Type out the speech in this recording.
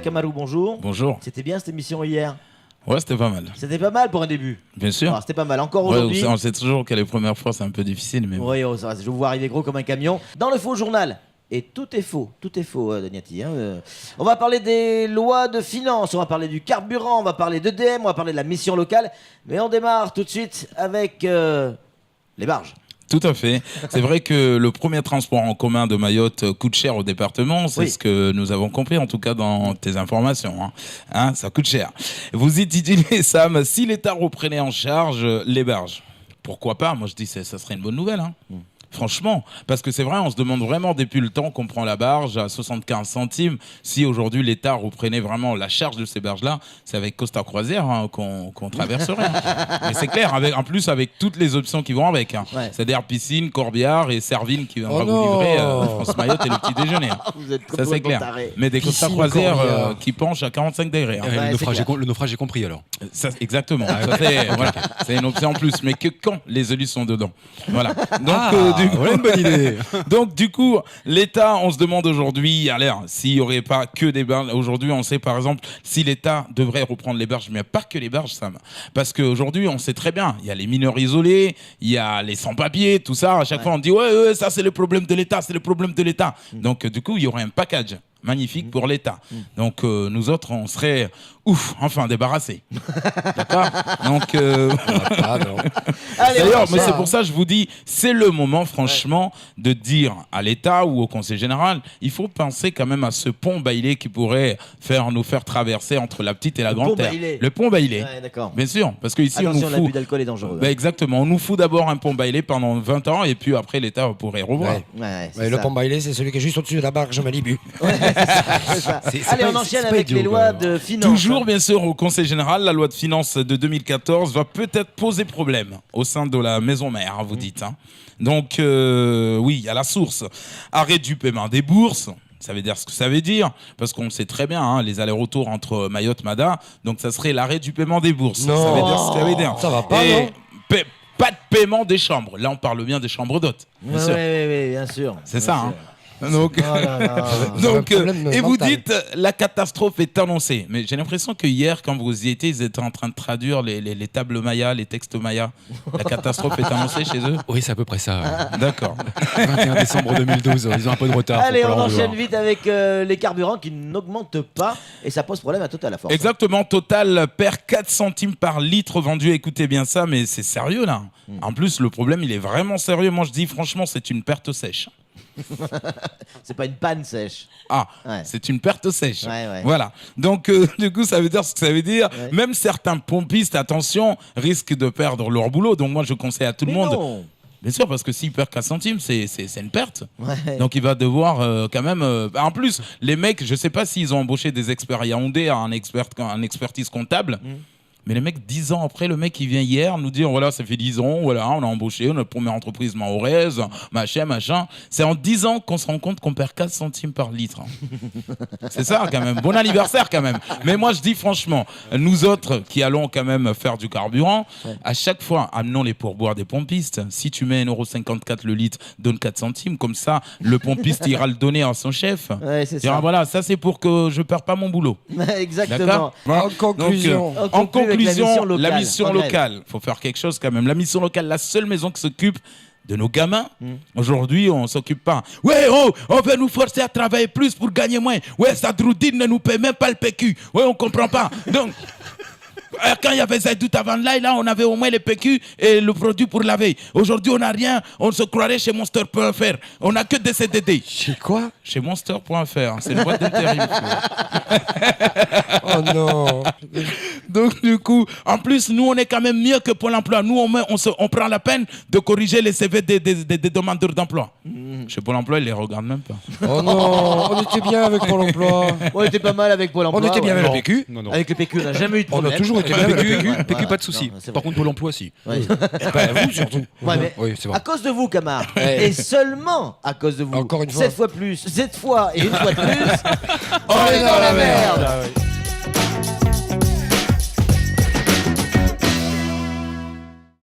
Kamalou, bonjour. Bonjour. C'était bien cette émission hier? Ouais, c'était pas mal. C'était pas mal pour un début. Bien sûr. C'était pas mal. Encore aujourd'hui. On sait toujours que les premières fois, c'est un peu difficile. Mais oui, ça va, je vous vois arriver gros comme un camion. Dans le faux journal. Et tout est faux, Daniati. On va parler des lois de finances, on va parler du carburant, on va parler d'EDM, on va parler de la mission locale. Mais on démarre tout de suite avec les barges. Tout à fait. C'est vrai que le premier transport en commun de Mayotte coûte cher au département. C'est ce que nous avons compris, en tout cas dans tes informations. Ça coûte cher. Vous intitulez, Sam, si l'État reprenait en charge les barges. Pourquoi pas? Moi, je dis ça serait une bonne nouvelle. Franchement, parce que c'est vrai, on se demande vraiment depuis le temps qu'on prend la barge à 75 centimes. Si aujourd'hui l'État reprenait vraiment la charge de ces barges-là, c'est avec Costa Croisière qu'on traverserait. Mais c'est clair, en plus avec toutes les options qui vont avec. C'est-à-dire piscine, corbillard et Servine qui viendra vous livrer France Mayotte et le petit déjeuner. Ça c'est clair. Taré. Mais des Costa Croisière qui penchent à 45 degrés. Le naufrage est compris alors. Ça, exactement. C'est une option en plus, mais que quand les élus sont dedans. Voilà. Donc, voilà une bonne idée. Donc du coup, l'État, on se demande aujourd'hui, s'il n'y aurait pas que des barges. Aujourd'hui, on sait par exemple si l'État devrait reprendre les barges, mais pas que les barges, Sam. Parce qu'aujourd'hui, on sait très bien, il y a les mineurs isolés, il y a les sans-papiers, tout ça. À chaque fois, on dit ouais, ça c'est le problème de l'État, c'est le problème de l'État. Donc du coup, il y aurait un package magnifique pour l'État. Donc nous autres, on serait enfin débarrassés. D'accord. Donc d'ailleurs, mais c'est pour ça que je vous dis, c'est le moment franchement de dire à l'État ou au Conseil général, il faut penser quand même à ce pont Bailey qui pourrait nous faire traverser entre la petite et la grande terre. Le pont Bailey. D'accord. Bien sûr, parce que ici on nous fout. L'abus d'alcool est dangereux. Exactement, on nous fout d'abord un pont Bailey pendant 20 ans et puis après l'État pourrait revoir. Le pont Bailey, c'est celui qui est juste au-dessus de la barge Malibu. Allez, on enchaîne avec les lois de finances. Toujours, bien sûr, au Conseil général, la loi de finances de 2014 va peut-être poser problème au sein de la maison mère, vous dites. Donc, oui, il y a la source. Arrêt du paiement des bourses. Ça veut dire ce que ça veut dire, parce qu'on sait très bien, les allers-retours entre Mayotte et Mada. Donc, ça serait l'arrêt du paiement des bourses. Non. Ça veut dire ce que ça veut dire. Ça va pas, non pas de paiement des chambres. Là, on parle bien des chambres d'hôtes. Oui, bien sûr. C'est ça, Donc, et vous dites la catastrophe est annoncée. Mais j'ai l'impression que hier, quand vous y étiez, ils étaient en train de traduire les tables Maya, les textes Maya. La catastrophe est annoncée chez eux. Oui, c'est à peu près ça. D'accord. 21 décembre 2012, ils ont un peu de retard. Allez, on enchaîne vite avec les carburants qui n'augmentent pas et ça pose problème à Total à force. Exactement, Total perd 4 centimes par litre vendu. Écoutez bien ça, mais c'est sérieux là. En plus, le problème, il est vraiment sérieux. Moi, je dis franchement, c'est une perte sèche. C'est pas une panne sèche. C'est une perte sèche. Ouais. Voilà. Donc, du coup, ça veut dire ce que ça veut dire. Ouais. Même certains pompistes, attention, risquent de perdre leur boulot. Donc, moi, je conseille à tout le monde. Non. Bien sûr, parce que s'il perd 4 centimes, c'est une perte. Ouais. Donc, il va devoir quand même... En plus, les mecs, je sais pas s'ils ont embauché des experts Yaoundé, un expertise comptable. Mais les mecs, 10 ans après, le mec, il vient hier nous dire, voilà, ça fait 10 ans, voilà, on a embauché, notre première entreprise Mahorez, machin. C'est en 10 ans qu'on se rend compte qu'on perd 4 centimes par litre. C'est ça, quand même. Bon anniversaire, quand même. Mais moi, je dis franchement, nous autres qui allons quand même faire du carburant, à chaque fois, amenons les pourboires des pompistes. Si tu mets 1,54 € le litre, donne 4 centimes. Comme ça, le pompiste ira le donner à son chef. Ouais, c'est ça. Voilà, ça, c'est pour que je ne perds pas mon boulot. Exactement. En conclusion. La mission locale. Il faut faire quelque chose quand même. La mission locale, la seule maison qui s'occupe de nos gamins. Aujourd'hui, on ne s'occupe pas. Ouais, on veut nous forcer à travailler plus pour gagner moins. Ouais, Sadroudine ne nous paie même pas le PQ. Ouais, on ne comprend pas. Donc, quand il y avait Zaïdout avant là, on avait au moins le PQ et le produit pour laver. Aujourd'hui, on n'a rien. On se croirait chez Monster.fr. On n'a que des CDD. Chez quoi? Chez Monster.fr. C'est une boîte d'intérim. Oh non. Donc, du coup, en plus, nous, on est quand même mieux que Pôle emploi. Nous, on prend la peine de corriger les CV des demandeurs d'emploi. Chez Pôle emploi, ils ne les regardent même pas. Oh non, on était bien avec Pôle emploi. On était pas mal avec Pôle emploi. On était bien avec le PQ. Non. Avec le PQ, on n'a jamais eu de problème. On a toujours été bien avec le PQ. PQ, pas de soucis. Par contre, Pôle emploi, si. Ouais. Vous surtout. Ouais, mais Oui, c'est vrai. à cause de vous, Camar. Ouais. Et seulement à cause de vous. Encore une fois. 7 fois plus. 7 fois et une fois de plus. On est dans la merde.